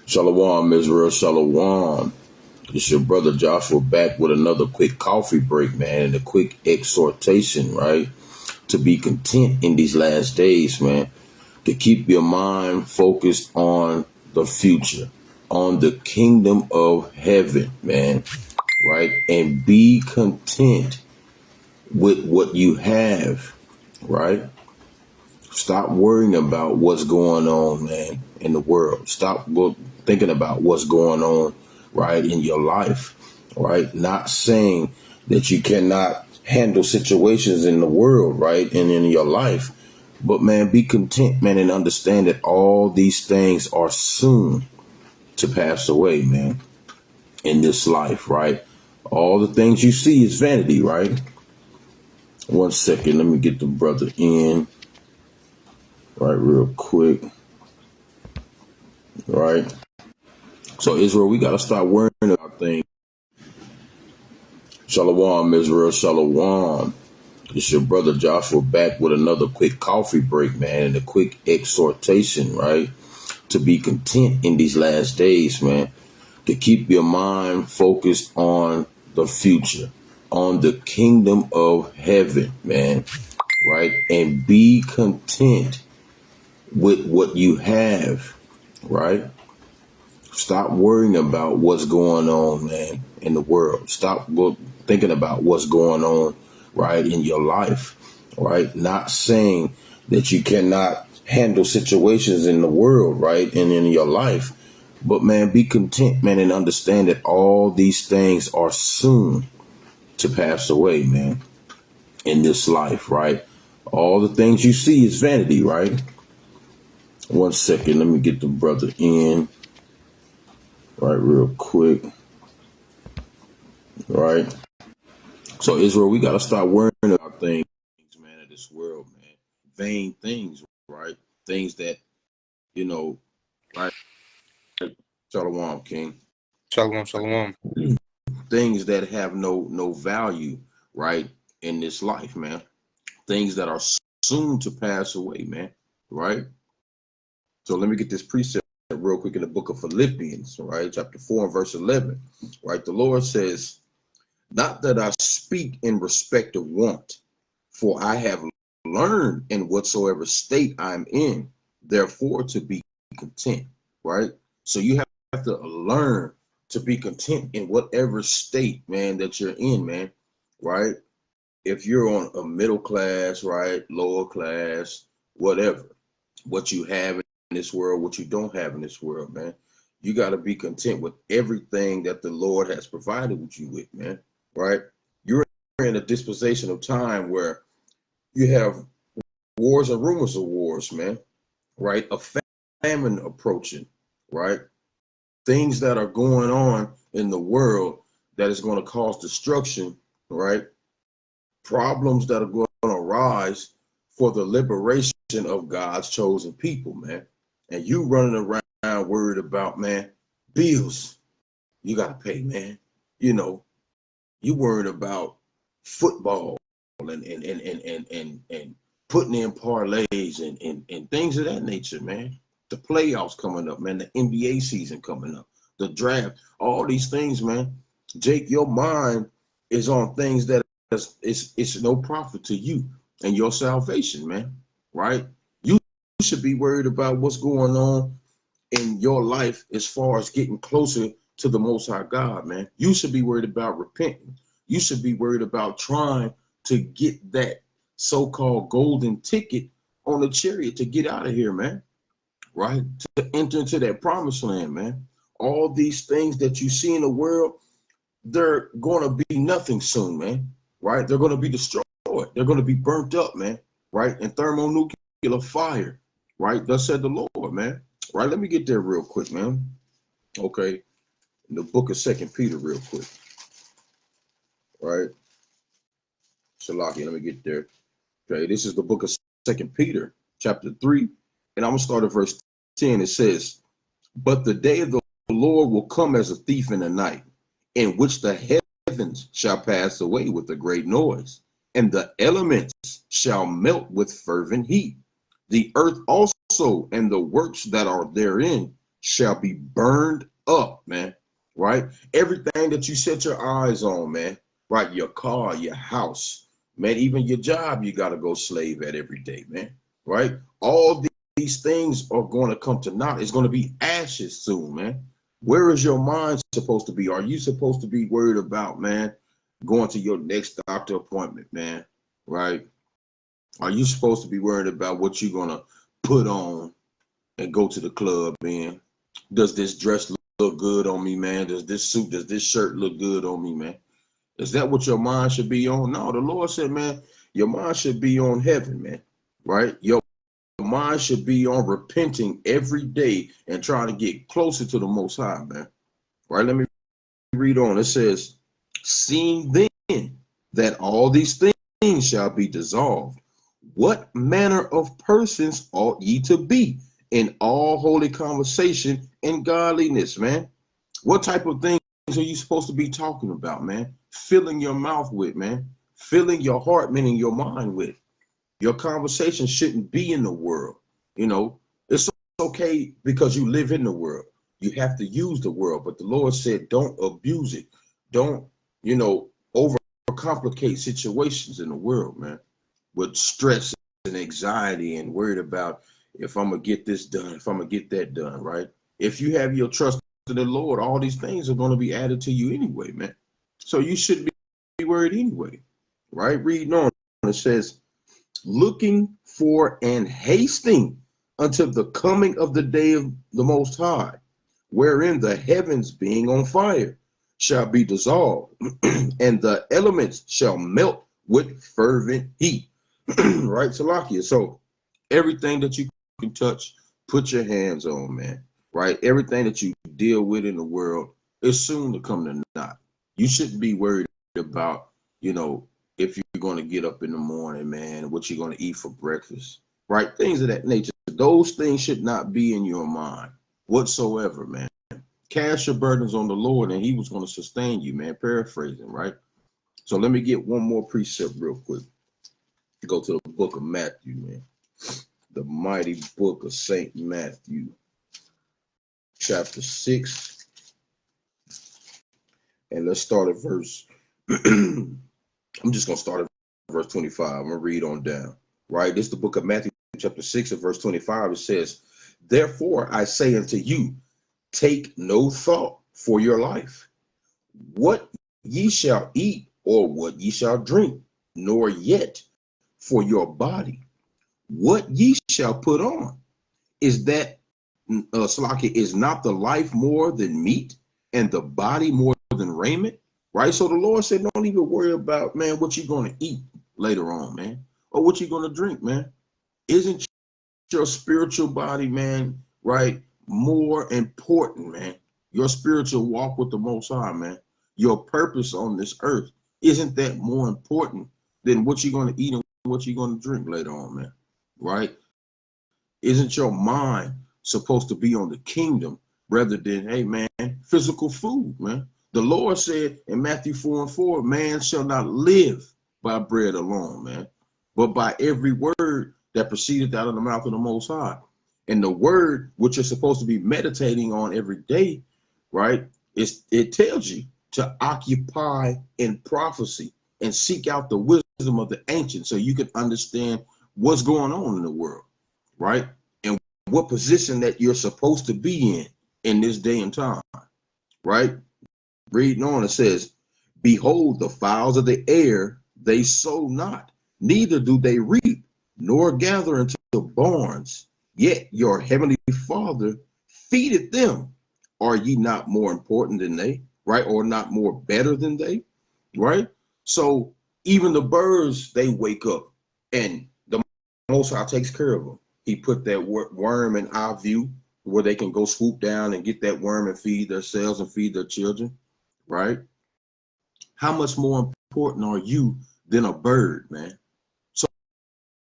Shalom, Israel, shalom. It's your brother Joshua back with another quick coffee break, man, and a quick exhortation, right? To be content in these last days, man. To keep your mind focused on the future, on the kingdom of heaven, man, right? And be content with what you have, right? Stop worrying about what's going on, man, in the world. Stop thinking about what's going on, right, in your life, right? Not saying that you cannot handle situations in the world, right, and in your life. But, man, be content, man, and understand that all these things are soon to pass away, man, in this life, right? All the things you see is vanity, right? One second, let me get the brother in, right, real quick. Right. So Israel, we gotta stop worrying about things. Shalom, Israel, shalom. It's your brother Joshua back with another quick coffee break, man, and a quick exhortation, right? To be content in these last days, man. To keep your mind focused on the future, on the kingdom of heaven, man, right? And be content with what you have, right? Stop worrying about what's going on, man, in the world. Stop thinking about what's going on, right, in your life, right? Not saying that you cannot handle situations in the world, right, and in your life. But, man, be content, man, and understand that all these things are soon to pass away, man, in this life, right? All the things you see is vanity, right? One second, let me get the brother in, right, real quick. Right. So Israel, we gotta stop worrying about things, man, of this world, man. Vain things, right? Things that, you know, right? Shalom, King. Shalom, shalom. Things that have no value, right, in this life, man. Things that are soon to pass away, man. Right? So let me get this precept real quick in the book of Philippians, right? Chapter 4 and verse 11. Right? The Lord says, "Not that I speak in respect of want, for I have learned in whatsoever state I'm in, therefore to be content," right? So you have to learn to be content in whatever state, man, that you're in, man, right? If you're on a middle class, right, lower class, whatever, what you have in this world, what you don't have in this world, man, you got to be content with everything that the Lord has provided with you with, man, right? You're in a dispensation of time where you have wars and rumors of wars, man, right? A famine approaching, right? Things that are going on in the world that is going to cause destruction, right? Problems that are going to arise for the liberation of God's chosen people, man. And you running around worried about, man, bills you got to pay, man. You know, you worried about football and putting in parlays and things of that nature, man. The playoffs coming up, man. The NBA season coming up. The draft. All these things, man. Jake, your mind is on things that it's no profit to you and your salvation, man. Right? You should be worried about what's going on in your life as far as getting closer to the Most High God, man. You should be worried about repenting. You should be worried about trying to get that so-called golden ticket on the chariot to get out of here, man. Right? To enter into that promised land, man. All these things that you see in the world, they're going to be nothing soon, man. Right? They're going to be destroyed. They're going to be burnt up, man. Right? In thermonuclear fire. Right? Thus said the Lord, man. Right? Let me get there real quick, man. Okay. In the book of 2 Peter real quick. Right? Shalaki, let me get there. Okay, this is the book of 2 Peter, chapter 3. And I'm going to start at verse 10. It says, "But the day of the Lord will come as a thief in the night, in which the heavens shall pass away with a great noise, and the elements shall melt with fervent heat. The earth also and the works that are therein shall be burned up, man. Right? Everything that you set your eyes on, man. Right? Your car, your house, man, even your job, you got to go slave at every day, man. Right? All these things are going to come to naught. It's going to be ashes soon, man. Where is your mind supposed to be? Are you supposed to be worried about, man, going to your next doctor appointment, man? Right? Are you supposed to be worried about what you're going to put on and go to the club, man? Does this dress look good on me, man? Does this suit, does this shirt look good on me, man? Is that what your mind should be on? No, the Lord said, man, your mind should be on heaven, man. Right? Your mind should be on repenting every day and trying to get closer to the Most High, man. Right? Let me read on. It says, seeing then that all these things shall be dissolved, what manner of persons ought ye to be in all holy conversation and godliness, man? What type of things are you supposed to be talking about, man? Filling your mouth with, man. Filling your heart, meaning your mind with. Your conversation shouldn't be in the world. You know, it's okay because you live in the world. You have to use the world, but the Lord said, don't abuse it. Don't, you know, overcomplicate situations in the world, man, with stress and anxiety and worried about if I'm going to get this done, if I'm going to get that done, right? If you have your trust in the Lord, all these things are going to be added to you anyway, man. So you shouldn't be worried anyway, right? Reading on, it says, looking for and hasting until the coming of the day of the Most High, wherein the heavens being on fire shall be dissolved, and the elements shall melt with fervent heat. Right, Salakia? So everything that you can touch, put your hands on, man. Right? Everything that you deal with in the world is soon to come to naught. You shouldn't be worried about, you know, if you're going to get up in the morning, man, what you're going to eat for breakfast, right? Things of that nature. Those things should not be in your mind whatsoever, man. Cast your burdens on the Lord and he was going to sustain you, man. Paraphrasing, right? So let me get one more precept real quick. Go to the book of Matthew, man. The mighty book of St. Matthew, chapter 6. And let's start at verse I'm just going to start at verse 25. I'm going to read on down, right? This is the book of Matthew, chapter 6, and verse 25. It says, therefore I say unto you, take no thought for your life, what ye shall eat or what ye shall drink, nor yet for your body, what ye shall put on. Is that, Salaki, is not the life more than meat and the body more than raiment? Right? So the Lord said, don't even worry about, man, what you're going to eat later on, man, or what you're going to drink, man. Isn't your spiritual body, man, right, more important, man? Your spiritual walk with the Most High, man. Your purpose on this earth, isn't that more important than what you're going to eat and what you're going to drink later on, man? Right? Isn't your mind supposed to be on the kingdom rather than, hey, man, physical food, man? The Lord said in Matthew 4:4, man shall not live by bread alone, man, but by every word that proceedeth out of the mouth of the Most High. And the word which you're supposed to be meditating on every day, right, it tells you to occupy in prophecy and seek out the wisdom of the ancients so you can understand what's going on in the world, right? And what position that you're supposed to be in this day and time, right? Reading on, it says, behold, the fowls of the air, they sow not, neither do they reap, nor gather into barns, yet your heavenly Father feedeth them. Are ye not more important than they, right? Or not more better than they, right? So even the birds, they wake up and the Most High takes care of them. He put that worm in our view where they can go swoop down and get that worm and feed themselves and feed their children, right? How much more important are you than a bird, man? So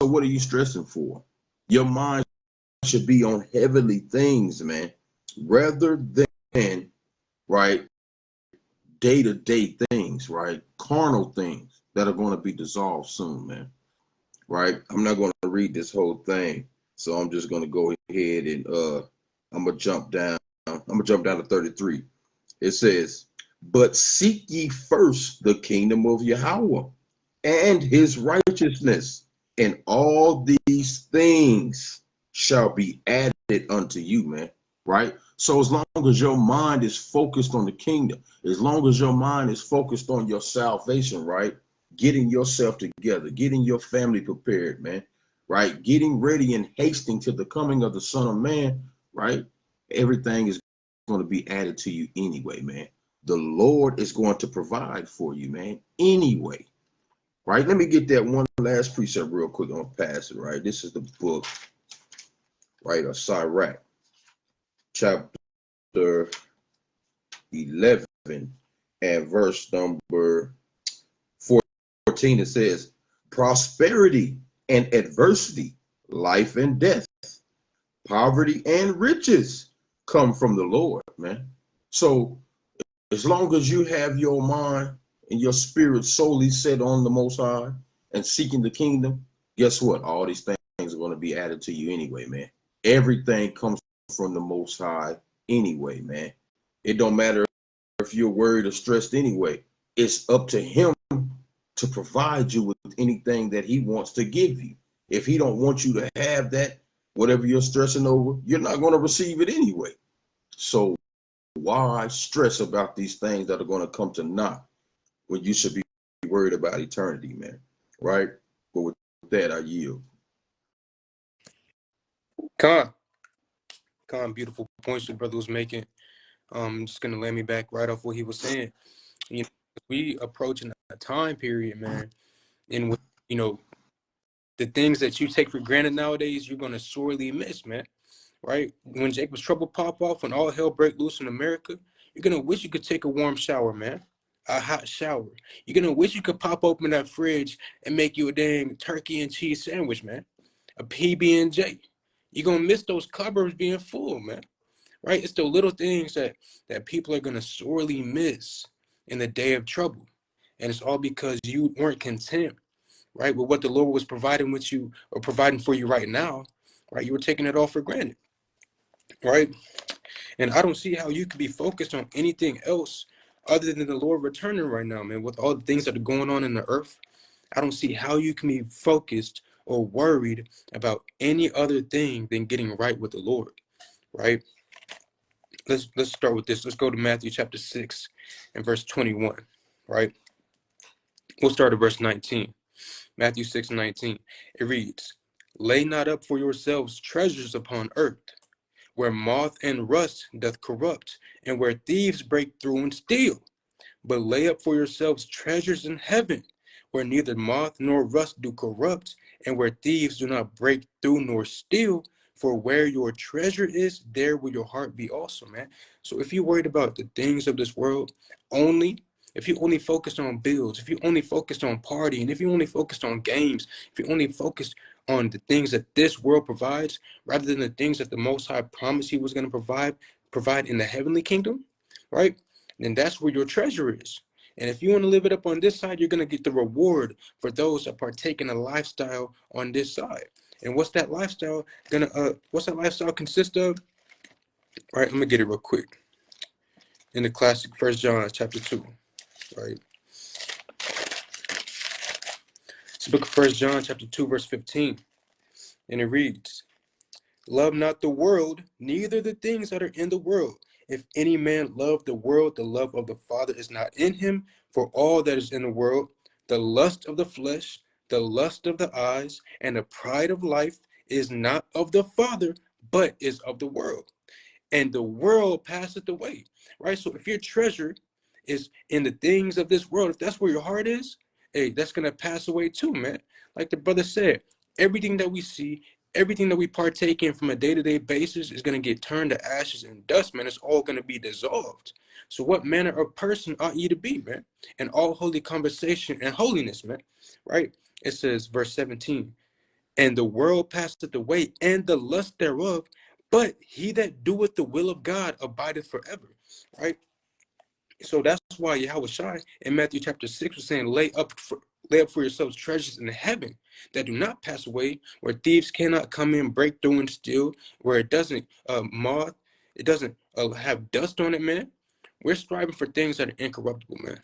what are you stressing for? Your mind should be on heavenly things, man, rather than, right, day-to-day things, right? Carnal things that are going to be dissolved soon, man, right? I'm not going to read this whole thing, so I'm just going to go ahead and I'm going to jump down I'm gonna jump down to 33. It says, "But seek ye first the kingdom of Yahweh and his righteousness, and all these things shall be added unto you," man. Right? So as long as your mind is focused on the kingdom, as long as your mind is focused on your salvation, right? Getting yourself together, getting your family prepared, man, right? Getting ready and hasting to the coming of the Son of Man, right? Everything is going to be added to you anyway, man. The Lord is going to provide for you, man, anyway. Right? Let me get that one last precept real quick. I'm gonna pass it, right? This is the book, right, of Sirach, chapter 11 and verse number 14. It says, "Prosperity and adversity, life and death, poverty and riches come from the Lord," man. So as long as you have your mind and your spirit solely set on the Most High and seeking the kingdom, guess what? All these things are going to be added to you anyway, man. Everything comes from the Most High anyway, man. It don't matter if you're worried or stressed anyway. It's up to him to provide you with anything that he wants to give you. If he don't want you to have that, whatever you're stressing over, you're not going to receive it anyway. So why stress about these things that are going to come to naught when you should be worried about eternity, man? Right? But with that, I yield. Con, beautiful points the brother was making. Just gonna let me back right off what he was saying. You know, we approaching a time period, man, in which, you know, the things that you take for granted nowadays, you're gonna sorely miss, man. Right? When Jacob's trouble pop off, when all hell break loose in America, you're gonna wish you could take a warm shower, man. A hot shower. You're gonna wish you could pop open that fridge and make you a dang turkey and cheese sandwich, man. A PB&J. You're gonna miss those cupboards being full, man. Right? It's the little things that people are gonna sorely miss in the day of trouble. And it's all because you weren't content, right, with what the Lord was providing with you or providing for you right now, right? You were taking it all for granted, right? And I don't see how you could be focused on anything else other than the Lord returning right now, man. With all the things that are going on in the earth, I don't see how you can be focused or worried about any other thing than getting right with the Lord, right? Let's start with this. Let's go to Matthew chapter 6 and verse 21, right? We'll start at verse 19. Matthew 6:19. It reads, "Lay not up for yourselves treasures upon earth, where moth and rust doth corrupt, and where thieves break through and steal. But lay up for yourselves treasures in heaven, where neither moth nor rust do corrupt, and where thieves do not break through nor steal. For where your treasure is, there will your heart be also," man. So if you're worried about the things of this world only, if you only focused on bills, if you only focused on partying, if you only focused on games, if you only focused on the things that this world provides, rather than the things that the Most High promised He was going to provide in the heavenly kingdom, right? Then that's where your treasure is. And if you want to live it up on this side, you're going to get the reward for those that partake in a lifestyle on this side. And what's that lifestyle consist of? All right, I'm gonna get it real quick. In the classic 1 John chapter 2, right? It's the book of 1 John chapter 2, verse 15. And it reads, "Love not the world, neither the things that are in the world. If any man love the world, the love of the Father is not in him. For all that is in the world, the lust of the flesh, the lust of the eyes, and the pride of life is not of the Father, but is of the world. And the world passeth away," right? So if your treasure is in the things of this world, if that's where your heart is, hey, that's going to pass away too, man. Like the brother said, everything that we see, everything that we partake in from a day-to-day basis is going to get turned to ashes and dust, man. It's all going to be dissolved. So what manner of person ought you to be, man? In all holy conversation and holiness, man, right? It says, verse 17, "And the world passeth away, and the lust thereof, but he that doeth the will of God abideth forever," right? So that's why Yahweh Shai in Matthew chapter 6 was saying, lay up for yourselves treasures in heaven that do not pass away, where thieves cannot come in, break through, and steal, where it doesn't moth It doesn't have dust on it, man. We're striving for things that are incorruptible, man.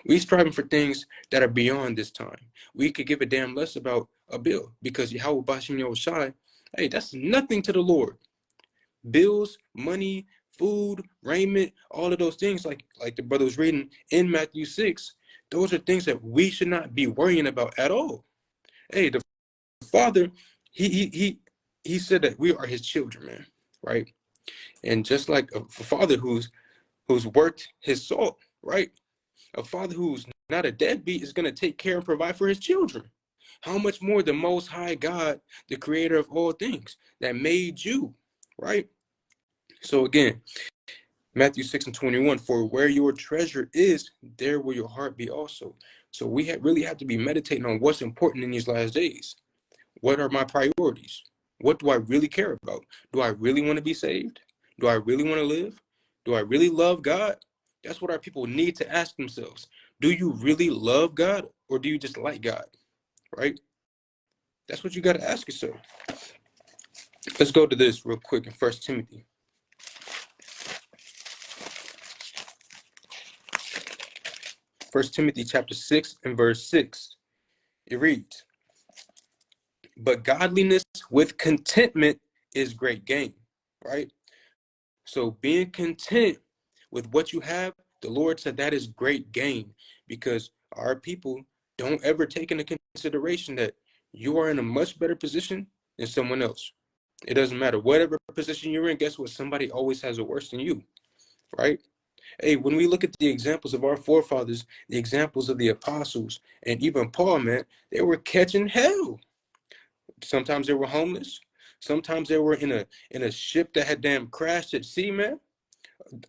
We striving for things that are beyond this time. We could give a damn less about a bill because Yahweh Bashim Yahushai, hey, that's nothing to the Lord. Bills, money, food, raiment, all of those things, like the brother was reading in Matthew 6, those are things that we should not be worrying about at all. Hey, the Father, he said that we are his children, man, right? And just like a father who's worked his salt, right? A father who's not a deadbeat is going to take care and provide for his children. How much more the Most High God, the creator of all things, that made you, right? So again, Matthew 6:21, for where your treasure is, there will your heart be also. So we really have to be meditating on what's important in these last days. What are my priorities? What do I really care about? Do I really want to be saved? Do I really want to live? Do I really love God? That's what our people need to ask themselves. Do you really love God, or do you just like God? Right? That's what you got to ask yourself. Let's go to this real quick in 1 Timothy. 1 Timothy chapter 6 and verse 6. It reads, but godliness with contentment is great gain, right? So being content with what you have, the Lord said that is great gain, because our people don't ever take into consideration that you are in a much better position than someone else. It doesn't matter whatever position you're in. Guess what? Somebody always has it worse than you, right? Hey, when we look at the examples of our forefathers, the examples of the apostles, and even Paul, man, they were catching hell. Sometimes they were homeless. Sometimes they were in a ship that had damn crashed at sea, man.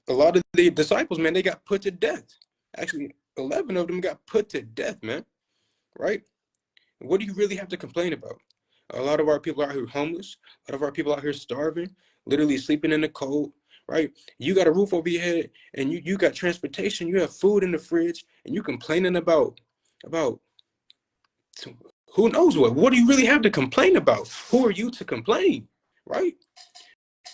A lot of the disciples, man, they got put to death. Actually, 11 of them got put to death, man. Right? What do you really have to complain about? A lot of our people out here homeless. A lot of our people out here starving, literally sleeping in the cold. Right? You got a roof over your head, and you got transportation. You have food in the fridge, and you complaining about who knows what? What do you really have to complain about? Who are you to complain? Right?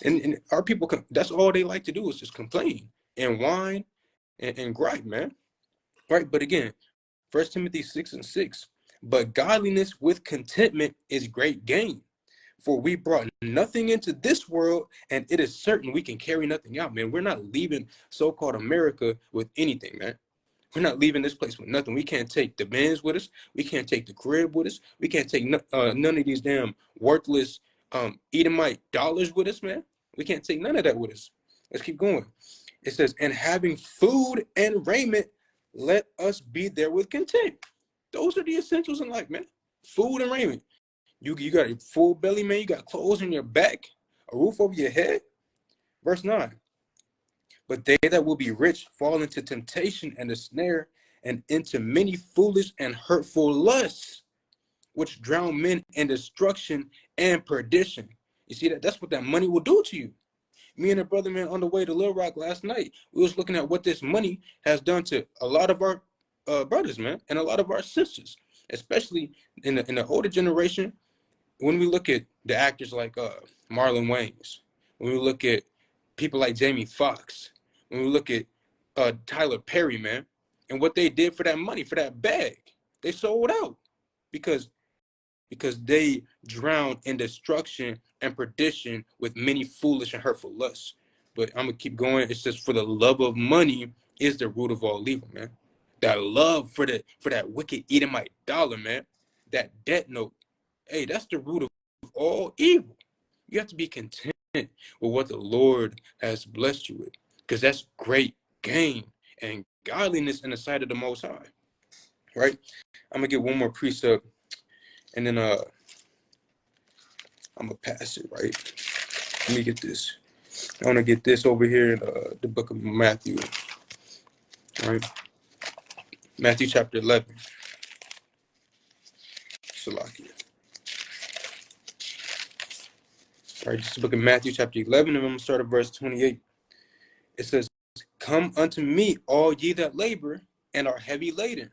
And our people, that's all they like to do is just complain and whine and gripe, man. Right? But again, 1 Timothy 6 and 6, but godliness with contentment is great gain. For we brought nothing into this world, and it is certain we can carry nothing out, man. We're not leaving so-called America with anything, man. We're not leaving this place with nothing. We can't take the Benz with us. We can't take the crib with us. We can't take none of these damn worthless Edomite dollars with us, man. We can't take none of that with us. Let's keep going. It says, and having food and raiment, let us be there with content. Those are the essentials in life, man. Food and raiment. You got a full belly, man. You got clothes on your back, a roof over your head. Verse 9. But they that will be rich fall into temptation and a snare, and into many foolish and hurtful lusts, which drown men in destruction and perdition. You see that? That's what that money will do to you. Me and a brother, man, on the way to Little Rock last night, we was looking at what this money has done to a lot of our brothers, man, and a lot of our sisters, especially in the older generation. When we look at the actors like Marlon Wayans, when we look at people like Jamie Foxx, when we look at Tyler Perry, man, and what they did for that money, for that bag, they sold out because they drowned in destruction and perdition with many foolish and hurtful lusts. But I'm gonna keep going. It says, for the love of money is the root of all evil, man. That love for that wicked Edomite dollar, man, that debt note, hey, that's the root of all evil. You have to be content with what the Lord has blessed you with, because that's great gain and godliness in the sight of the Most High. Right? I'm gonna get one more precept, and then I'm gonna pass it. Right? Let me get this. I want to get this over here in the book of Matthew. Right? Matthew chapter 11. Salakia. All right, this is the book of Matthew chapter 11, and I'm going to start at verse 28. It says, come unto me, all ye that labor and are heavy laden,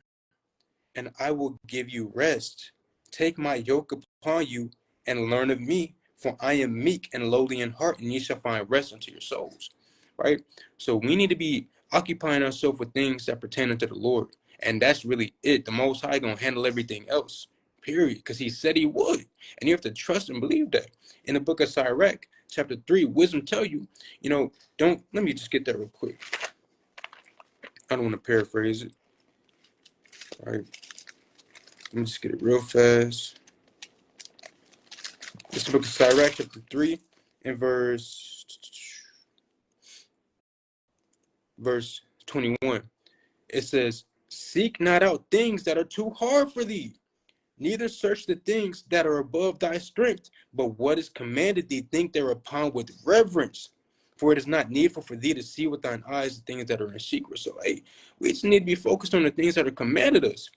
and I will give you rest. Take my yoke upon you and learn of me, For I am meek and lowly in heart, and ye shall find rest unto your souls. Right? So we need to be occupying ourselves with things that pertain unto the Lord. And that's really it. The Most High gonna handle everything else. Period. Because he said he would. And you have to trust and believe that. In the book of Sirach, chapter 3, wisdom tell you, don't, let me just get that real quick. I don't want to paraphrase it. All right. Let me just get it real fast. This is the book of Sirach, chapter 3, and verse 21. It says, seek not out things that are too hard for thee, neither search the things that are above thy strength, but what is commanded thee, think thereupon with reverence. For it is not needful for thee to see with thine eyes the things that are in secret. So, hey, we just need to be focused on the things that are commanded us.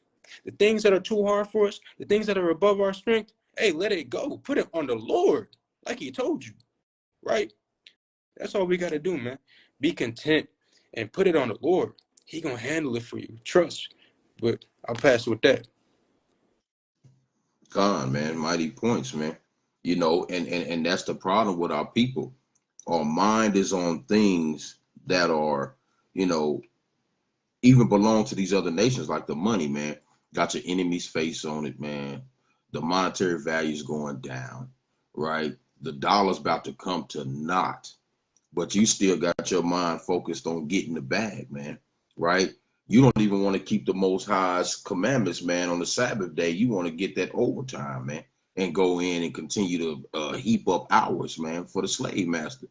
The things that are too hard for us, the things that are above our strength, hey, let it go. Put it on the Lord, like he told you, right? That's all we got to do, man. Be content and put it on the Lord. He going to handle it for you. Trust. But I'll pass with that. God, man, mighty points, man. And that's the problem with our people. Our mind is on things that are, even belong to these other nations, like the money, man. Got your enemy's face on it, man. The monetary value is going down, right? The dollar's about to come to naught, but you still got your mind focused on getting the bag, man, right? You don't even want to keep the Most High's commandments, man, on the Sabbath day. You want to get that overtime, man, and go in and continue to heap up hours, man, for the slave master.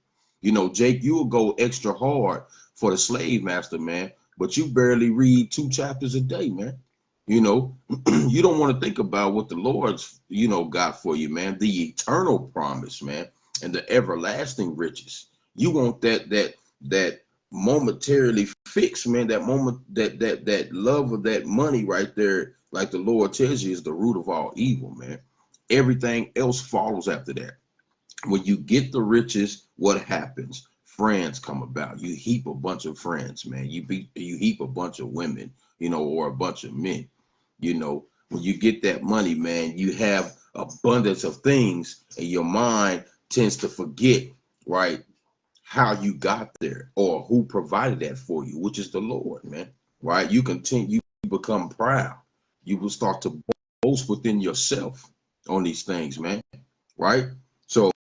Jake, you will go extra hard for the slave master, man, but you barely read 2 chapters a day, man. You don't want to think about what the Lord's, got for you, man, the eternal promise, man, and the everlasting riches. You want that momentarily fix, man, that moment, that love of that money right there, like the Lord tells you, is the root of all evil, man. Everything else follows after that. When you get the riches, what happens? Friends come about. You heap a bunch of friends, man. You heap a bunch of women, or a bunch of men. When you get that money, man, you have abundance of things, and your mind tends to forget, right, how you got there or who provided that for you, which is the Lord, man, right? You become proud. You will start to boast within yourself on these things, man, right? So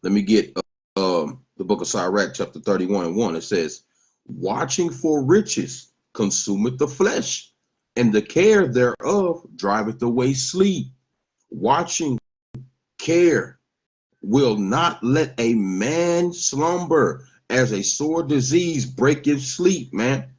let me get the book of Sirach, chapter 31:1. It says, watching for riches consumeth the flesh, and the care thereof driveth away sleep. Watching care will not let a man slumber, as a sore disease breaketh sleep, man.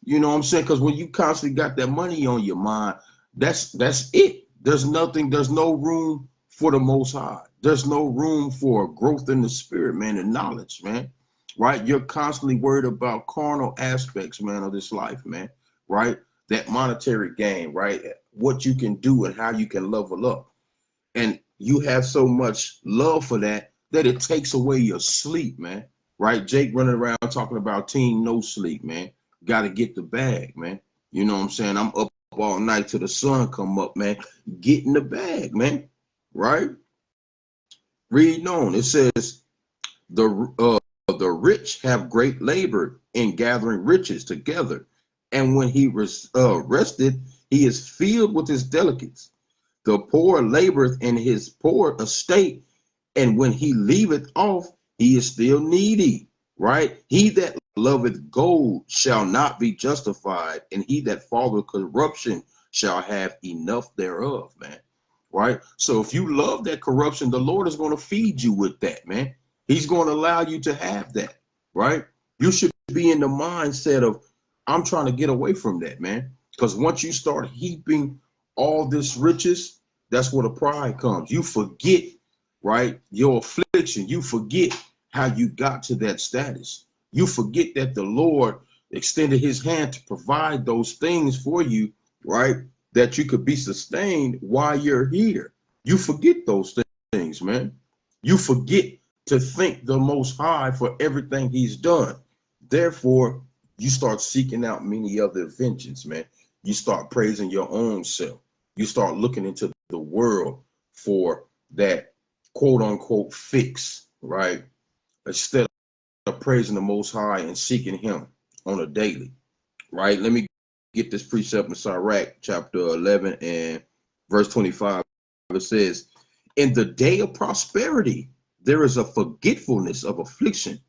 You know what I'm saying? Because when you constantly got that money on your mind, that's it. There's no room for the Most High. There's no room for growth in the spirit, man, and knowledge, man. Right? You're constantly worried about carnal aspects, man, of this life, man. Right? That monetary gain, right? What you can do and how you can level up. And you have so much love for that it takes away your sleep, man. Right? Jake running around talking about team no sleep, man. Got to get the bag, man. You know what I'm saying? I'm up all night till the sun come up, man. Get in the bag, man. Right? Reading on, it says, the rich have great labor in gathering riches together, and when he rested, he is filled with his delicates. The poor laboreth in his poor estate, and when he leaveth off, he is still needy, right? He that loveth gold shall not be justified, and he that followeth corruption shall have enough thereof, man. Right? So if you love that corruption, the Lord is going to feed you with that, man. He's going to allow you to have that, right? You should be in the mindset of, I'm trying to get away from that, man. Because once you start heaping all this riches, that's where the pride comes. You forget, right, your affliction. You forget how you got to that status. You forget that the Lord extended his hand to provide those things for you, right, that you could be sustained while you're here. You forget those things, man. You forget to thank the Most High for everything he's done. Therefore, you start seeking out many other vengeance, man. You start praising your own self. You start looking into the world for that quote unquote fix, right? Instead of praising the Most High and seeking Him on a daily, right? Let me get this precept in Sirach chapter 11 and verse 25. It says, in the day of prosperity, there is a forgetfulness of affliction.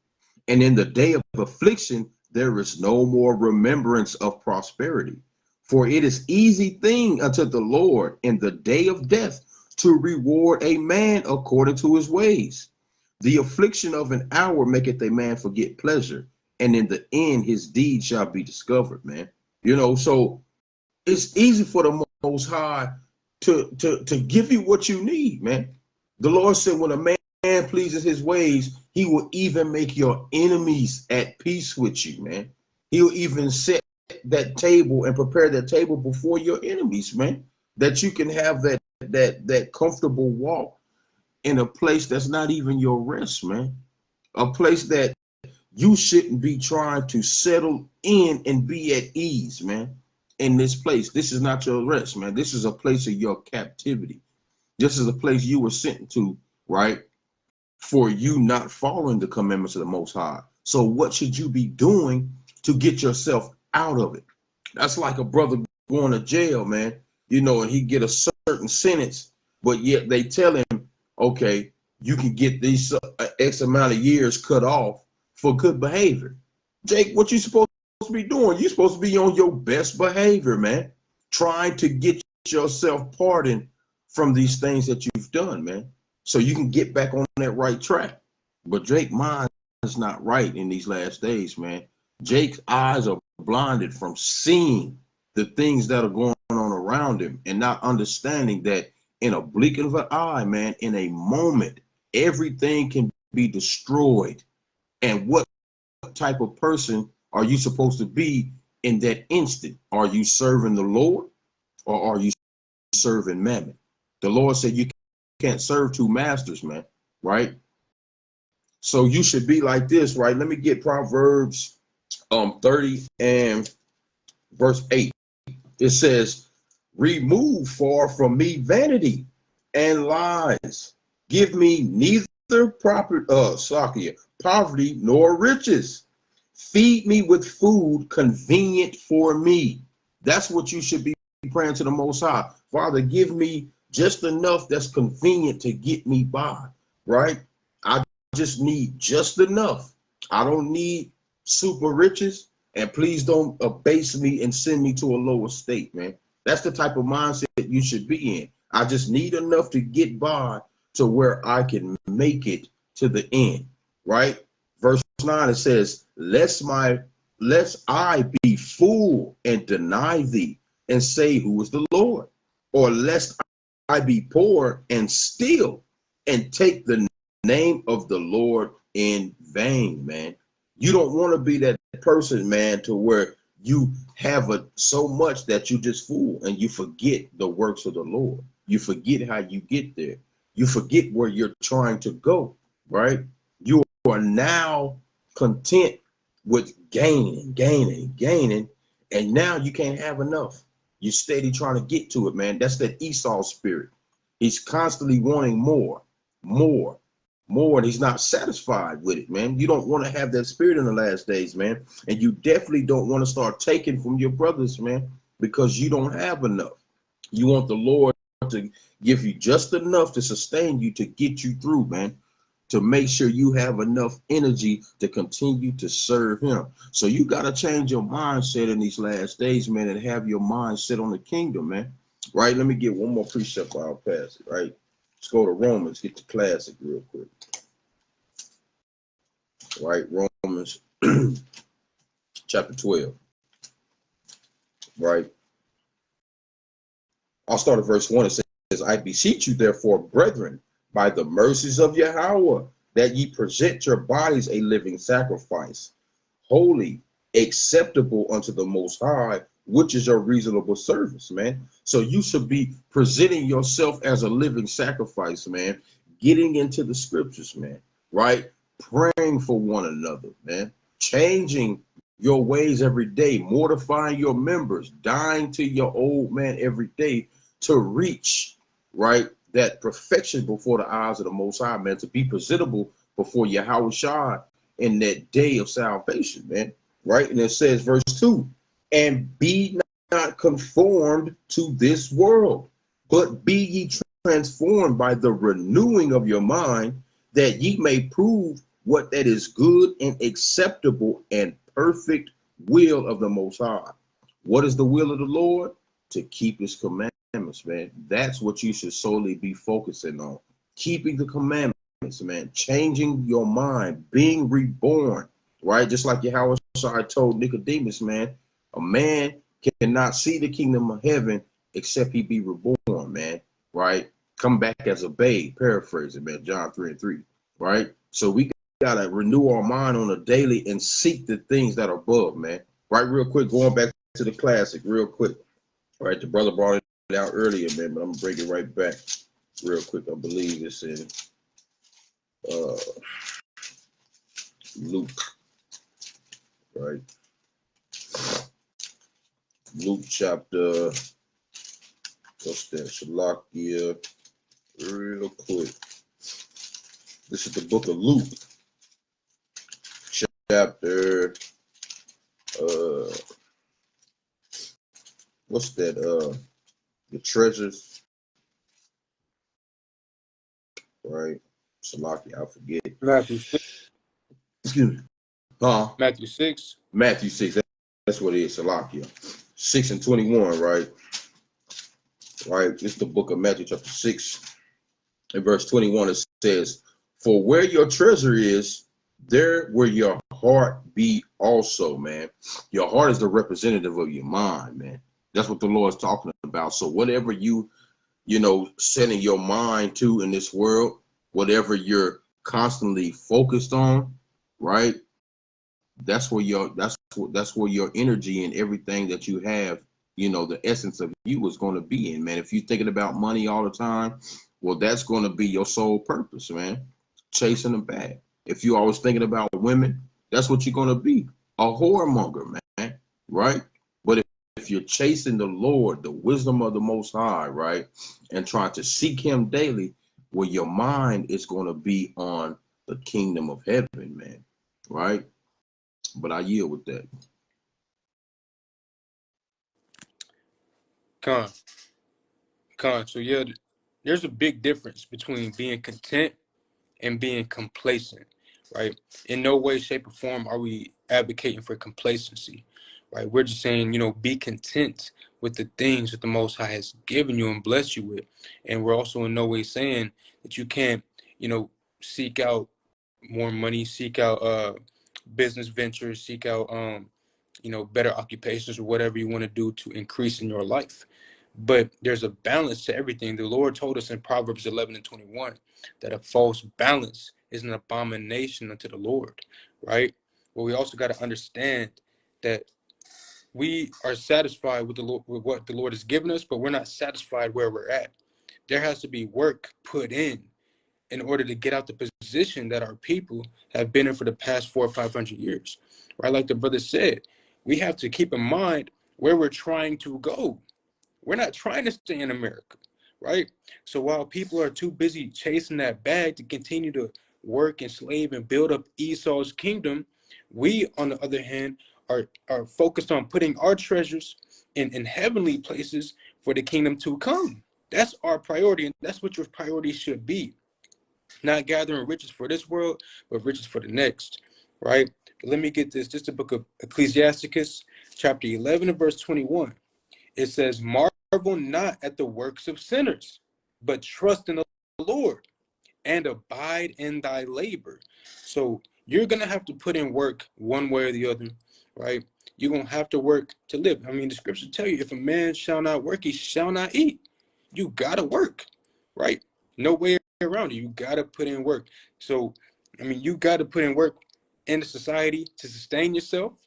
And in the day of affliction, there is no more remembrance of prosperity. For it is easy thing unto the Lord in the day of death to reward a man according to his ways. The affliction of an hour maketh a man forget pleasure, and in the end his deed shall be discovered, man. You know, so it's easy for the Most High to give you what you need, man. The Lord said when a man pleases his ways, he will even make your enemies at peace with you, man. He'll even set that table and prepare that table before your enemies, man, that you can have that comfortable walk in a place that's not even your rest, man. A place that you shouldn't be trying to settle in and be at ease, man. In this place, this is not your rest, man. This is a place of your captivity. This is a place you were sent to, right? For you not following the commandments of the Most High. So what should you be doing to get yourself out of it? That's like a brother going to jail, man, you know, and he get a certain sentence, but yet they tell him, okay, you can get these X amount of years cut off for good behavior. Jake, what you supposed to be doing? You're supposed to be on your best behavior, man, trying to get yourself pardoned from these things that you've done, man, so you can get back on that right track. But Jake, mine is not right in these last days, man. Jake's eyes are blinded from seeing the things that are going on around him and not understanding that in a blink of an eye, man, in a moment, everything can be destroyed. And what type of person are you supposed to be in that instant? Are you serving the Lord or are you serving mammon? The Lord said you can't serve two masters, man, right? So you should be like this, right? Let me get Proverbs 30 and verse 8. It says, remove far from me vanity and lies. Give me neither poverty nor riches. Feed me with food convenient for me. That's what you should be praying to the Most High. Father, give me just enough that's convenient to get me by, right? I just need just enough. I don't need super riches, and please don't abase me and send me to a lower state, man. That's the type of mindset you should be in. I just need enough to get by to where I can make it to the end, right? Verse 9, it says, lest I be fool and deny thee and say, who is the Lord? Or lest I be poor and steal and take the name of the Lord in vain, man. You don't want to be that person, man, to where you have so much that you just fool and you forget the works of the Lord. You forget how you get there. You forget where you're trying to go, right? You are now content with gaining, and now you can't have enough. You're steady trying to get to it, man. That's that Esau spirit. He's constantly wanting more, and he's not satisfied with it, man. You don't want to have that spirit in the last days, man. And you definitely don't want to start taking from your brothers, man, because you don't have enough. You want the Lord to give you just enough to sustain you, to get you through, man, to make sure you have enough energy to continue to serve him. So you got to change your mindset in these last days, man, and have your mind set on the kingdom, man. Right? Let me get one more precept. I'll pass it, right? Let's go to Romans, get the classic real quick. Right? Romans chapter 12. Right? I'll start at verse 1. It says, I beseech you, therefore, brethren, by the mercies of Yahweh, that ye present your bodies a living sacrifice, holy, acceptable unto the Most High, which is your reasonable service, man. So you should be presenting yourself as a living sacrifice, man, getting into the scriptures, man, right? Praying for one another, man, changing your ways every day, mortifying your members, dying to your old man every day to reach, right, that perfection before the eyes of the Most High, man, to be presentable before Yahweh Shai in that day of salvation, man. Right? And it says, verse 2, and be not conformed to this world, but be ye transformed by the renewing of your mind, that ye may prove what that is good and acceptable and perfect will of the Most High. What is the will of the Lord? To keep his commandments, man. That's what you should solely be focusing on. Keeping the commandments, man. Changing your mind, being reborn, right? Just like Yahweh Shai told Nicodemus, man, a man cannot see the kingdom of heaven except he be reborn, man, right? Come back as a babe, paraphrasing, man, John 3:3, right? So we gotta renew our mind on a daily and seek the things that are above, man. Right, real quick, going back to the classic, real quick. Right, the brother brought it out earlier, man, but I'm gonna bring it right back, real quick. I believe it's in Luke, right? Luke chapter, what's that? Shalakia, real quick. This is the book of Luke, chapter, what's that? The treasures, right? Shalakia, I forget. Matthew 6. Excuse me. Huh? Matthew 6. Matthew 6. That's what it is. Shalakia. 6:21, right? Right. It's the book of Matthew, chapter 6. In verse 21, it says, for where your treasure is, there will your heart be also, man. Your heart is the representative of your mind, man. That's what the Lord is talking about. So whatever you setting your mind to in this world, whatever you're constantly focused on, right? That's where your energy and everything that you have, the essence of you is going to be in, man. If you're thinking about money all the time, well, that's going to be your sole purpose, man. Chasing the bag. If you're always thinking about women, that's what you're going to be, a whoremonger, man, right? But if you're chasing the Lord, the wisdom of the Most High, right, and trying to seek him daily, well, your mind is going to be on the kingdom of heaven, man, right? But I yield with that. So yeah, there's a big difference between being content and being complacent, right? In no way, shape, or form are we advocating for complacency, right? We're just saying, be content with the things that the Most High has given you and blessed you with. And we're also in no way saying that you can't, seek out more money, seek out business ventures, seek out better occupations or whatever you want to do to increase in your life. But there's a balance to everything. The Lord told us in Proverbs 11:21 that a false balance is an abomination unto the Lord, right? But we also got to understand that we are satisfied with with what the Lord has given us, but we're not satisfied where we're at. There has to be work put in order to get out the position that our people have been in for the past 400 or 500 years, right? Like the brother said, we have to keep in mind where we're trying to go. We're not trying to stay in America, right? So while people are too busy chasing that bag to continue to work and slave and build up Esau's kingdom, we, on the other hand, are focused on putting our treasures in heavenly places for the kingdom to come. That's our priority, and that's what your priority should be. Not gathering riches for this world, but riches for the next, right? But let me get this. Just the book of Ecclesiasticus, chapter 11 and verse 21. It says, marvel not at the works of sinners, but trust in the Lord and abide in thy labor. So you're going to have to put in work one way or the other, right? You're going to have to work to live. I mean, the scriptures tell you, if a man shall not work, he shall not eat. You got to work, right? No way around it. You got to put in work. So, I mean, you got to put in work in the society to sustain yourself,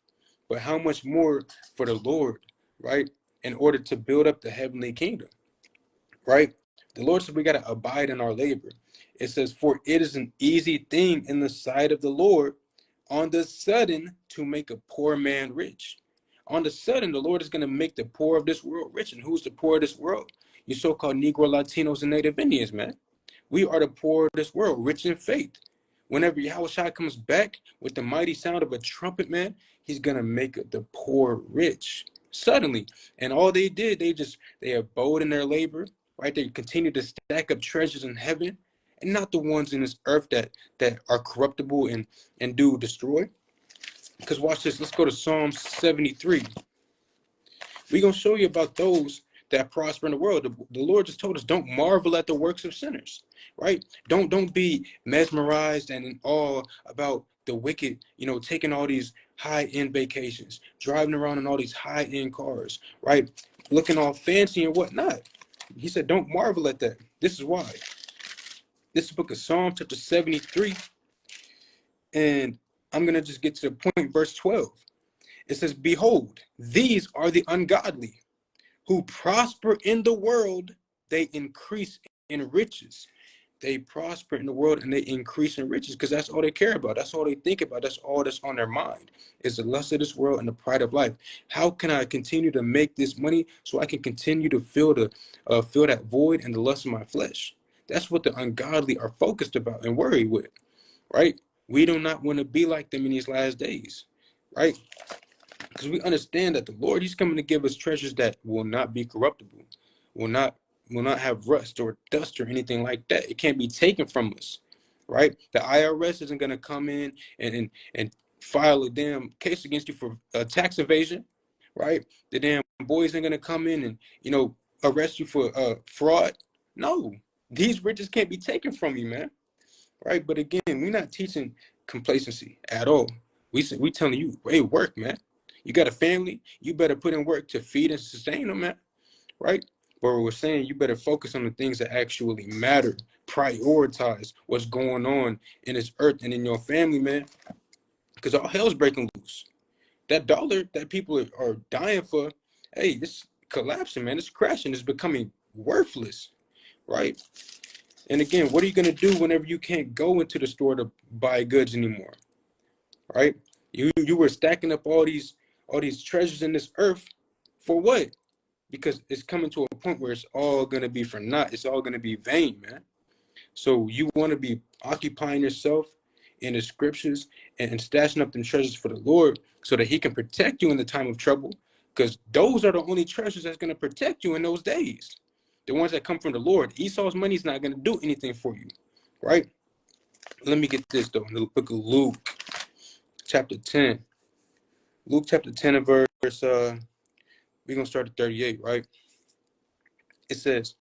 but how much more for the Lord, right? In order to build up the heavenly kingdom, right? The Lord said we got to abide in our labor. It says, for it is an easy thing in the sight of the Lord on the sudden to make a poor man rich. On the sudden, the Lord is going to make the poor of this world rich. And who's the poor of this world? You so-called Negro, Latinos, and Native Indians, man. We are the poor of this world, rich in faith. Whenever Yahushua comes back with the mighty sound of a trumpet, man, he's going to make the poor rich suddenly. And all they did, they abode in their labor, right? They continued to stack up treasures in heaven and not the ones in this earth that are corruptible and do destroy. Because watch this. Let's go to Psalm 73. We're going to show you about those that prosper in the world. The Lord just told us, don't marvel at the works of sinners, right? Don't be mesmerized and in awe about the wicked, taking all these high-end vacations, driving around in all these high-end cars, right? Looking all fancy and whatnot. He said, don't marvel at that. This is why. This is the book of Psalm, chapter 73. And I'm going to just get to the point, verse 12. It says, behold, these are the ungodly who prosper in the world, they increase in riches. They prosper in the world and they increase in riches because that's all they care about. That's all they think about. That's all that's on their mind is the lust of this world and the pride of life. How can I continue to make this money so I can continue to fill that void and the lust of my flesh? That's what the ungodly are focused about and worried with, right? We do not want to be like them in these last days, right? Because we understand that the Lord, he's coming to give us treasures that will not be corruptible, will not have rust or dust or anything like that. It can't be taken from us, right? The IRS isn't going to come in and file a damn case against you for tax evasion, right? The damn boys ain't going to come in and, arrest you for fraud. No, these riches can't be taken from you, man, right? But again, we're not teaching complacency at all. We telling you, hey, work, man. You got a family, you better put in work to feed and sustain them, man, right? But we're saying you better focus on the things that actually matter. Prioritize what's going on in this earth and in your family, man, because all hell's breaking loose. That dollar that people are dying for, hey, it's collapsing, man. It's crashing. It's becoming worthless, right? And again, what are you going to do whenever you can't go into the store to buy goods anymore, right? You were stacking up all these treasures in this earth for what? Because it's coming to a point where it's all going to be for naught. It's all going to be vain, man. So you want to be occupying yourself in the scriptures and stashing up them treasures for the Lord so that he can protect you in the time of trouble, because those are the only treasures that's going to protect you in those days. The ones that come from the Lord. Esau's money is not going to do anything for you, right? Let me get this, though, in the book of Luke, chapter 10. Luke chapter 10 and verse, we're going to start at 38, right? It says,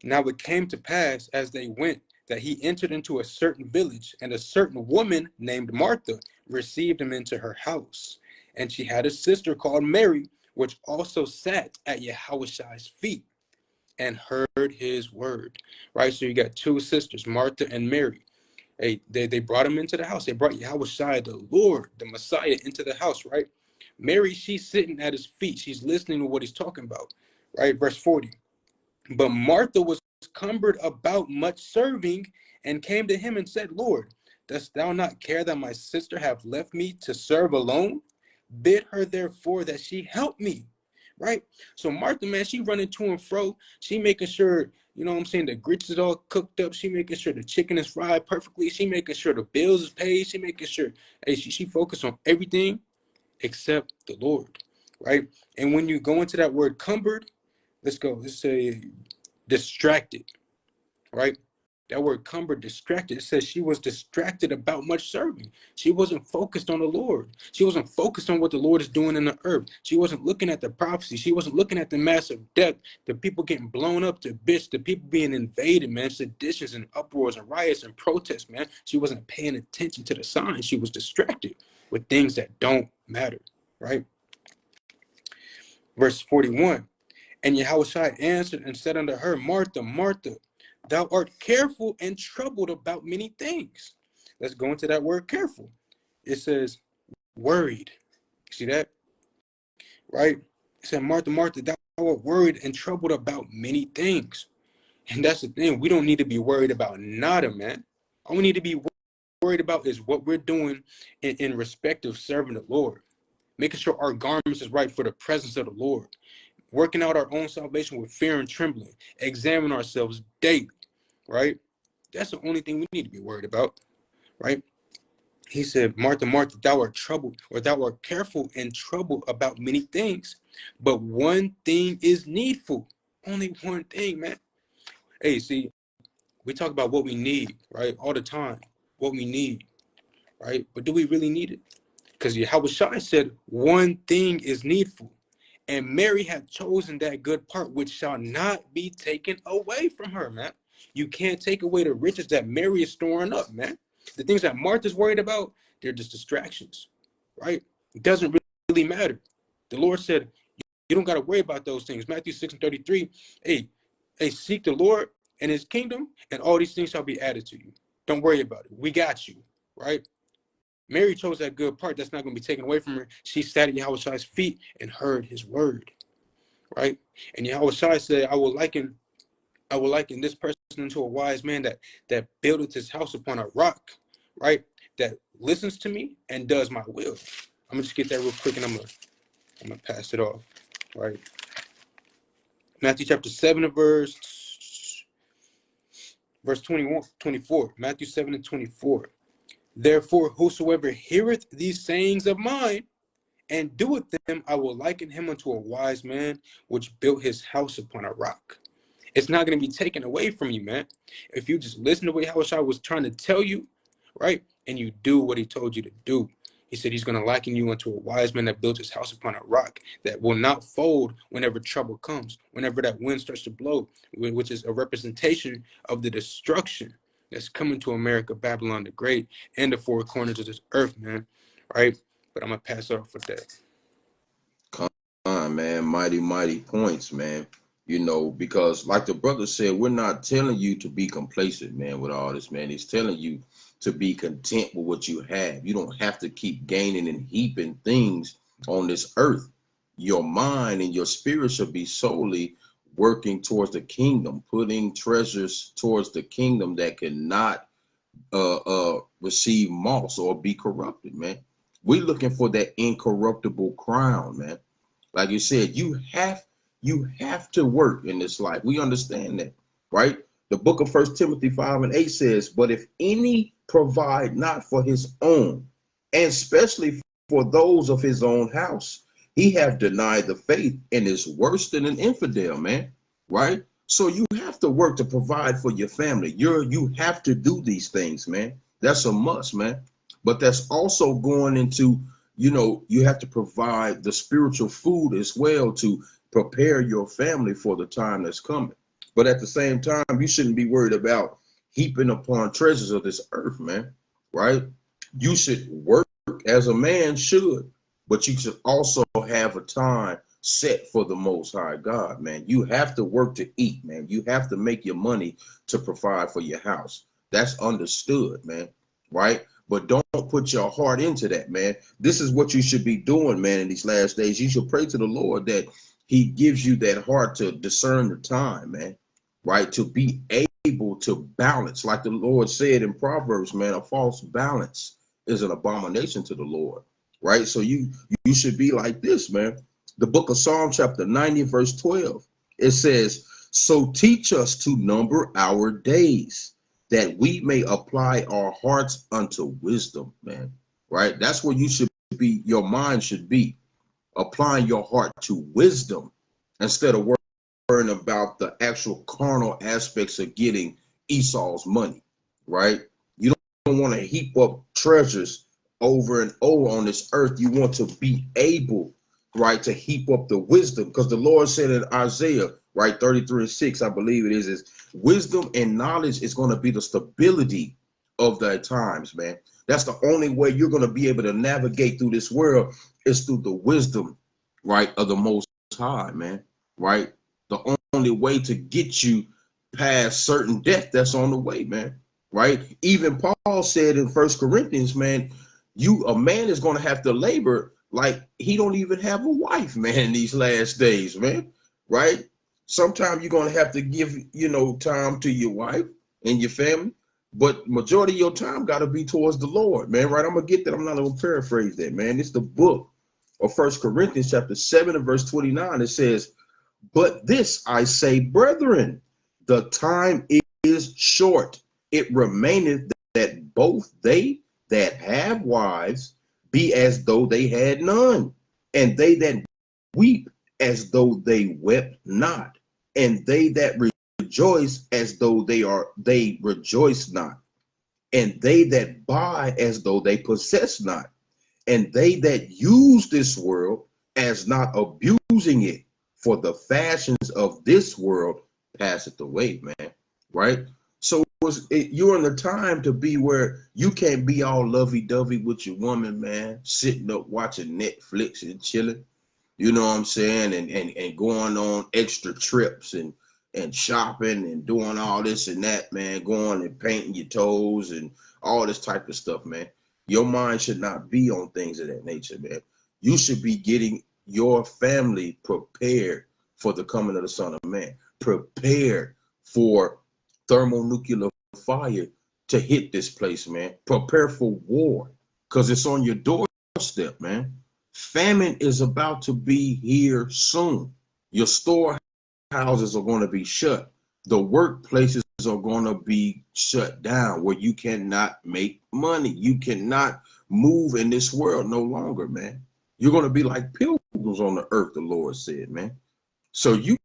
now it came to pass as they went that he entered into a certain village, and a certain woman named Martha received him into her house. And she had a sister called Mary, which also sat at Yahushua's feet and heard his word, right? So you got two sisters, Martha and Mary. They brought him into the house. They brought Yahushua, the Lord, the Messiah, into the house, right? Mary, she's sitting at his feet. She's listening to what he's talking about, right? Verse 40. But Martha was cumbered about much serving and came to him and said, Lord, dost thou not care that my sister have left me to serve alone? Bid her therefore that she help me, right? So Martha, man, she running to and fro. She making sure, you know what I'm saying, the grits is all cooked up. She making sure the chicken is fried perfectly. She making sure the bills is paid. She making sure, hey, she focused on everything except the Lord, right? And when you go into that word cumbered, let's say distracted, right? That word cumbered, distracted, it says she was distracted about much serving. She wasn't focused on the Lord. She wasn't focused on what the Lord is doing in the earth. She wasn't looking at the prophecy. She wasn't looking at the massive death, the people getting blown up to bits, the people being invaded, man, seditions and uproars and riots and protests, man. She wasn't paying attention to the signs. She was distracted with things that don't matter, right? Verse 41. And Yahushua answered and said unto her, Martha, Martha, thou art careful and troubled about many things. Let's go into that word careful. It says worried. See that? Right? It said, Martha, Martha, thou art worried and troubled about many things. And that's the thing. We don't need to be worried about nada, man. All we need to be worried about is what we're doing in respect of serving the Lord. Making sure our garments is right for the presence of the Lord. working out our own salvation with fear and trembling, examine ourselves daily, right? That's the only thing we need to be worried about, right? He said, Martha, Martha, thou art troubled, or thou art careful and troubled about many things, but one thing is needful. Only one thing, man. Hey, see, we talk about what we need, right? All the time, what we need, right? But do we really need it? Because Yahushua said, one thing is needful. And Mary had chosen that good part, which shall not be taken away from her, man. You can't take away the riches that Mary is storing up, man. The things that Martha's worried about, they're just distractions, right? It doesn't really matter. The Lord said, you don't got to worry about those things. Matthew 6:33, hey, seek the Lord and his kingdom, and all these things shall be added to you. Don't worry about it. We got you, right? Mary chose that good part that's not going to be taken away from her. She sat at Yahushua's feet and heard his word, right? And Yahushua said, I will liken this person into a wise man that buildeth his house upon a rock, right? That listens to me and does my will. I'm gonna just get that real quick, and I'm gonna pass it off, right? Matthew chapter 7 and verse 24. Matthew 7 and 24. Therefore, whosoever heareth these sayings of mine and doeth them, I will liken him unto a wise man which built his house upon a rock. It's not going to be taken away from you, man. If you just listen to what Yahushua was trying to tell you, right, and you do what he told you to do. He said he's going to liken you unto a wise man that built his house upon a rock that will not fold whenever trouble comes, whenever that wind starts to blow, which is a representation of the destruction that's coming to America, Babylon the Great, and the four corners of this earth, man, right? But I'm going to pass off with that. Come on, man. Mighty points, man. You know, because like the brother said, we're not telling you to be complacent, man, with all this, man. He's telling you to be content with what you have. You don't have to keep gaining and heaping things on this earth. Your mind and your spirit should be solely working towards the kingdom, putting treasures towards the kingdom that cannot receive moss or be corrupted, man. We're looking for that incorruptible crown, man. Like you said, you have to work in this life. We understand that, right? The book of 1 Timothy 5:8 says, but if any provide not for his own, and especially for those of his own house, he have denied the faith and is worse than an infidel, man, right? So you have to work to provide for your family. You have to do these things, man. That's a must, man. But that's also going into, you know, you have to provide the spiritual food as well to prepare your family for the time that's coming. But at the same time, you shouldn't be worried about heaping upon treasures of this earth, man, right? You should work as a man should, but you should also have a time set for the Most High God, man. You have to work to eat, man. You have to make your money to provide for your house. That's understood, man, right? But don't put your heart into that, man. This is what you should be doing, man, in these last days. You should pray to the Lord that he gives you that heart to discern the time, man, right? To be able to balance. Like the Lord said in Proverbs, man, a false balance is an abomination to the Lord, right? So you should be like this, man. The book of Psalm chapter 90, verse 12, it says, so teach us to number our days, that we may apply our hearts unto wisdom, man, right? That's where you should be, your mind should be, applying your heart to wisdom instead of worrying about the actual carnal aspects of getting Esau's money, right? You don't want to heap up treasures over and over on this earth. You want to be able, right, to heap up the wisdom, because the Lord said in Isaiah, right, 33:6, I believe it is wisdom and knowledge is going to be the stability of the times, man. That's the only way you're going to be able to navigate through this world is through the wisdom, right, of the Most High, man, right? The only way to get you past certain death that's on the way, man, right? Even Paul said in 1 Corinthians, man, a man is going to have to labor like he don't even have a wife, man, in these last days, man, right? Sometimes you're going to have to give, you know, time to your wife and your family, but majority of your time got to be towards the Lord, man, right? I'm going to get that. I'm not going to paraphrase that, man. It's the book of 1 Corinthians chapter 7 and verse 29. It says, But this I say, brethren, the time is short. It remaineth that both they that have wives be as though they had none, and they that weep as though they wept not, and they that rejoice as though they rejoice not, and they that buy as though they possess not, and they that use this world as not abusing it, for the fashions of this world passeth away, man. Right? So you're in the time to be where you can't be all lovey-dovey with your woman, man, sitting up watching Netflix and chilling. You know what I'm saying? And going on extra trips and shopping and doing all this and that, man, going and painting your toes and all this type of stuff, man. Your mind should not be on things of that nature, man. You should be getting your family prepared for the coming of the Son of Man, prepared for thermonuclear fire to hit this place, man. Prepare for war, because it's on your doorstep, man. Famine is about to be here soon. Your storehouses are going to be shut. The workplaces are going to be shut down where you cannot make money. You cannot move in this world no longer, man. You're going to be like pilgrims on the earth, the Lord said, man. So you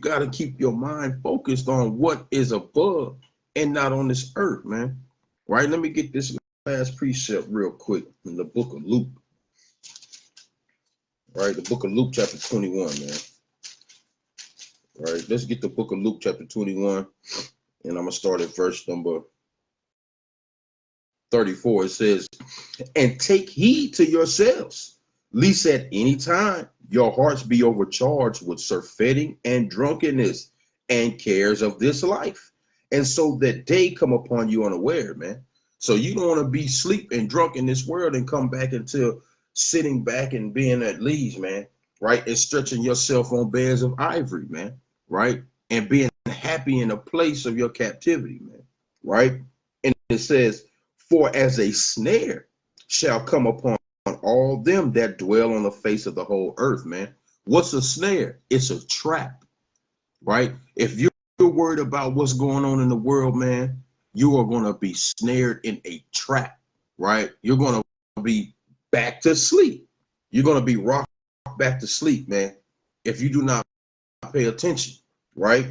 got to keep your mind focused on what is above and not on this earth, man. Right? Let me get this last precept real quick in the book of Luke. Right, the book of Luke chapter 21, man. All right, let's get the book of Luke chapter 21, and I'm gonna start at verse number 34. It says, and take heed to yourselves, lest at any time your hearts be overcharged with surfeiting and drunkenness and cares of this life, and so that day come upon you unaware, man. So you don't want to be sleep and drunk in this world and come back into sitting back and being at ease, man, right? And stretching yourself on beds of ivory, man, right? And being happy in a place of your captivity, man, right? And it says, for as a snare shall come upon all them that dwell on the face of the whole earth, man. What's a snare? It's a trap, right? If you're worried about what's going on in the world, man, you are going to be snared in a trap, right? You're going to be back to sleep. You're going to be rocked back to sleep, man, if you do not pay attention, right?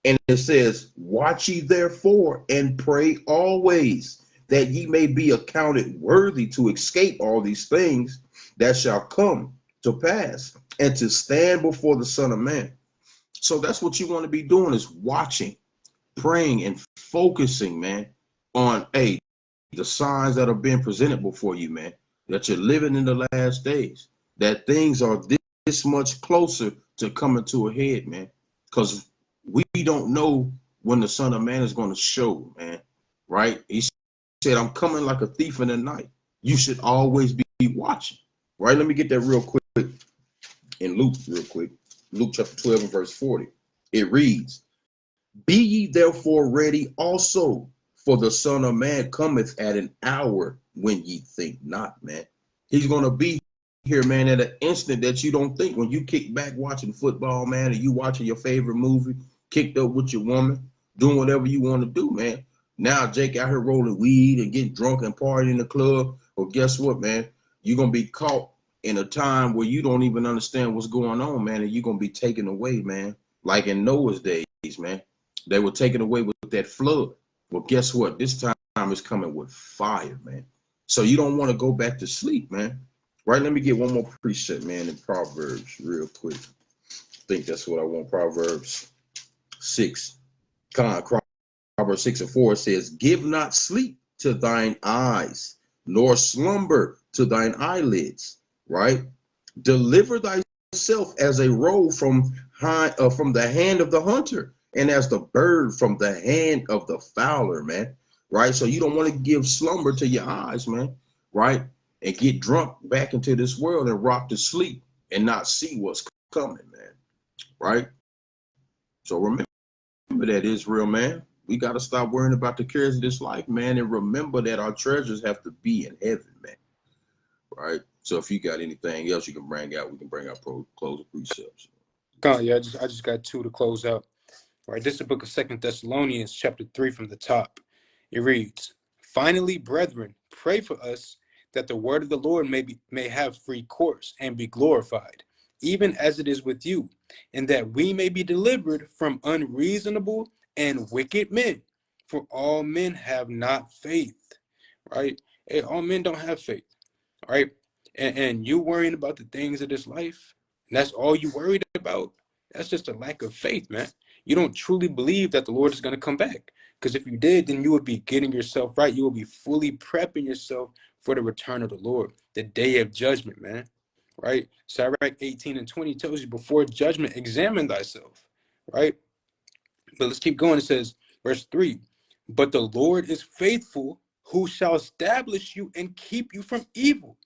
And it says, watch ye therefore and pray always, that ye may be accounted worthy to escape all these things that shall come to pass, and to stand before the Son of Man. So that's what you want to be doing, is watching, praying, and focusing, man, on the signs that are being presented before you, man, that you're living in the last days, that things are this much closer to coming to a head, man, because we don't know when the Son of Man is going to show, man, right? He said, I'm coming like a thief in the night. You should always be watching, right? Let me get that real quick in Luke, real quick. Luke chapter 12 and verse 40. It reads, be ye therefore ready also, for the Son of Man cometh at an hour when ye think not, man. He's going to be here, man, at an instant that you don't think. When you kick back watching football, man, or you watching your favorite movie, kicked up with your woman, doing whatever you want to do, man. Now Jake out here rolling weed and getting drunk and partying in the club. Well, guess what, man? You're going to be caught in a time where you don't even understand what's going on, man, and you're going to be taken away, man, like in Noah's days, man. They were taken away with that flood. Well, guess what? This time is coming with fire, man. So you don't want to go back to sleep, man. Right? Let me get one more precept, man, in Proverbs real quick. I think that's what I want. Proverbs 6. Proverbs 6 and 4 says, give not sleep to thine eyes, nor slumber to thine eyelids, right? Deliver thyself as a roe from the hand of the hunter, and as the bird from the hand of the fowler, man, right? So you don't want to give slumber to your eyes, man, right? And get drunk back into this world and rock to sleep and not see what's coming, man, right? So remember that, Israel, man. We got to stop worrying about the cares of this life, man, and remember that our treasures have to be in heaven, man, right? So if you got anything else you can bring out, we can bring out closing precepts. Yeah, I just got two to close out. All right, this is the book of Second Thessalonians, chapter 3 from the top. It reads, "Finally, brethren, pray for us that the word of the Lord may have free course and be glorified, even as it is with you, and that we may be delivered from unreasonable and wicked men. For all men have not faith." Right? Hey, all men don't have faith. All right. And you worrying about the things of this life, and that's all you worried about, that's just a lack of faith, man. You don't truly believe that the Lord is going to come back. Because if you did, then you would be getting yourself right. You will be fully prepping yourself for the return of the Lord, the day of judgment, man. Right? Sirach 18 and 20 tells you, before judgment, examine thyself. Right? But let's keep going. It says, verse 3, "But the Lord is faithful, who shall establish you and keep you from evil.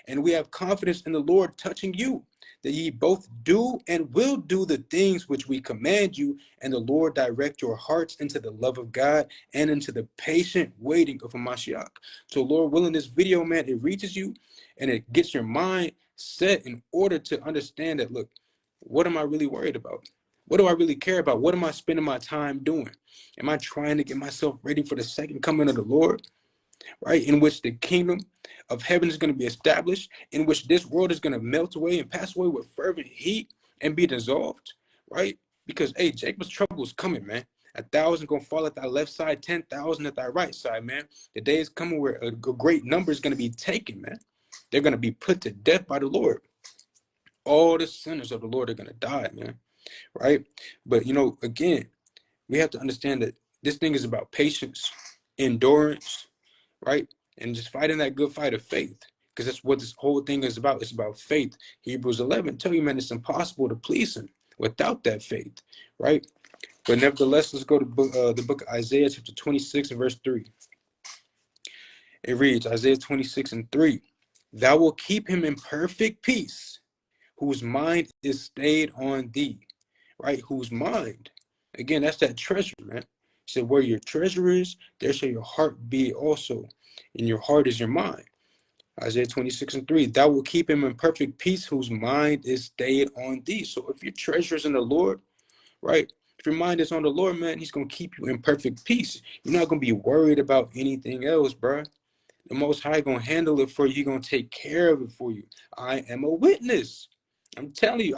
And we have confidence in the Lord touching you, that ye both do and will do the things which we command you, and the Lord direct your hearts into the love of God and into the patient waiting of a Mashiach." So Lord willing, this video, man, it reaches you and it gets your mind set in order to understand that, look, what am I really worried about? What do I really care about? What am I spending my time doing? Am I trying to get myself ready for the second coming of the Lord, right? In which the kingdom of heaven is going to be established, in which this world is going to melt away and pass away with fervent heat and be dissolved, right? Because, hey, Jacob's trouble is coming, man. 1,000 going to fall at thy left side, 10,000 at thy right side, man. The day is coming where a great number is going to be taken, man. They're going to be put to death by the Lord. All the sinners of the Lord are going to die, man. Right? But again, we have to understand that this thing is about patience, endurance, right? And just fighting that good fight of faith. Because that's what this whole thing is about. It's about faith. Hebrews 11 tell you, man, it's impossible to please him without that faith, right? But nevertheless, let's go to the book of Isaiah, chapter 26 and verse 3. It reads, Isaiah 26 and 3, "Thou wilt keep him in perfect peace, whose mind is stayed on thee." Right? Whose mind? Again, that's that treasure, man. He said, "Where your treasure is, there shall your heart be also. And your heart is your mind." Isaiah 26 and 3, "Thou will keep him in perfect peace, whose mind is stayed on thee." So if your treasure is in the Lord, right? If your mind is on the Lord, man, he's going to keep you in perfect peace. You're not going to be worried about anything else, bro. The Most High going to handle it for you. He's going to take care of it for you. I am a witness. I'm telling you,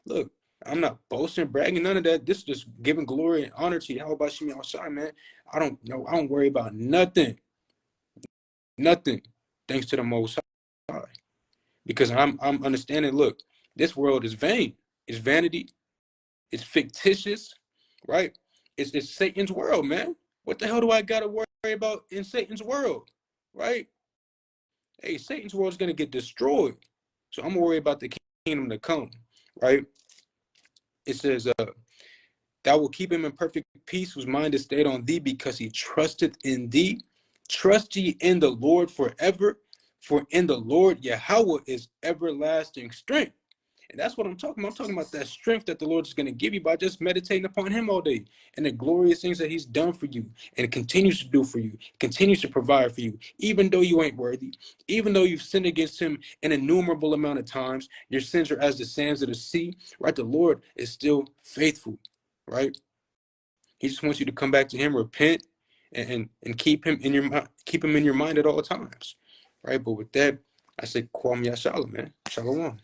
look, I'm not boasting, bragging, none of that. This is just giving glory and honor to you. How about you outside, man? I don't worry about nothing. Nothing. Thanks to the Most High. Because I'm understanding, look, this world is vain. It's vanity. It's fictitious, right? It's Satan's world, man. What the hell do I gotta worry about in Satan's world? Right? Hey, Satan's world is gonna get destroyed. So I'm gonna worry about the kingdom to come, right? It says, "Thou will keep him in perfect peace, whose mind is stayed on thee, because he trusteth in thee. Trust ye in the Lord forever, for in the Lord Yahweh is everlasting strength." And that's what I'm talking about. I'm talking about that strength that the Lord is going to give you by just meditating upon him all day, and the glorious things that he's done for you and continues to do for you, continues to provide for you, even though you ain't worthy, even though you've sinned against him an innumerable amount of times. Your sins are as the sands of the sea, right? The Lord is still faithful, right? He just wants you to come back to him, repent, and keep him in your mind at all times, right? But with that, I say, Kwam Yashala, man. Shalom.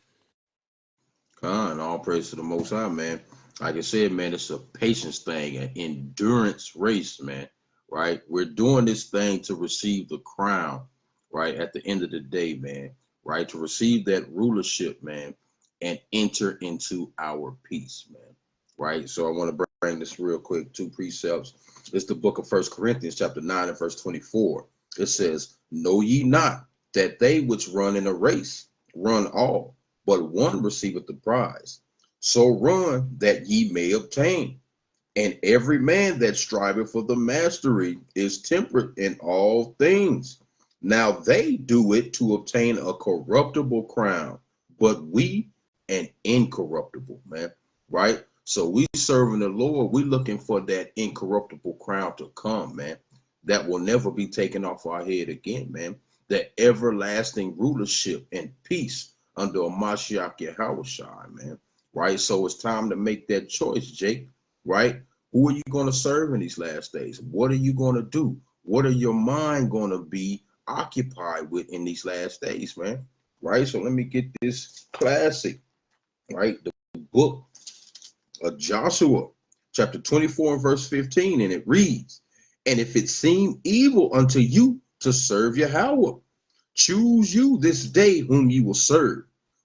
Con, all praise to the Most High, man. Like I said, man, it's a patience thing, an endurance race, man. Right? We're doing this thing to receive the crown, right? At the end of the day, man. Right? To receive that rulership, man, and enter into our peace, man. Right? So I want to bring this real quick, two precepts. It's the book of First Corinthians, chapter 9 and verse 24. It says, "Know ye not that they which run in a race run all, but one receiveth the prize? So run that ye may obtain. And every man that striveth for the mastery is temperate in all things. Now they do it to obtain a corruptible crown, but we an incorruptible," man. Right? So we serving the Lord. We looking for that incorruptible crown to come, man. That will never be taken off our head again, man. That everlasting rulership and peace under a Mashiach Yahushua, man. right? So it's time to make that choice, Jake, right? Who are you going to serve in these last days? What are you going to do? What are your mind going to be occupied with in these last days, man? Right? So let me get this classic, right? The book of Joshua, chapter 24 and verse 15, and it reads, and if it seem evil unto you to serve Yahweh, choose you this day whom you will serve,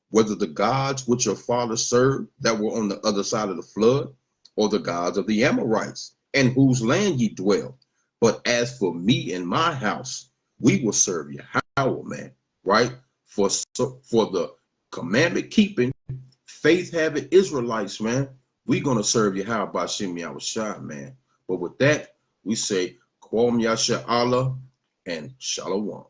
whether the gods which your fathers served that were on the other side of the flood, or the gods of the Amorites, in whose land ye dwell. But as for me and my house, we will serve Yahweh, man, right? For the commandment keeping, faith having Israelites, man, we're going to serve Yahweh by Shem Yahushua, man. But with that, we say, Kwam Yasha Allah and Shalom.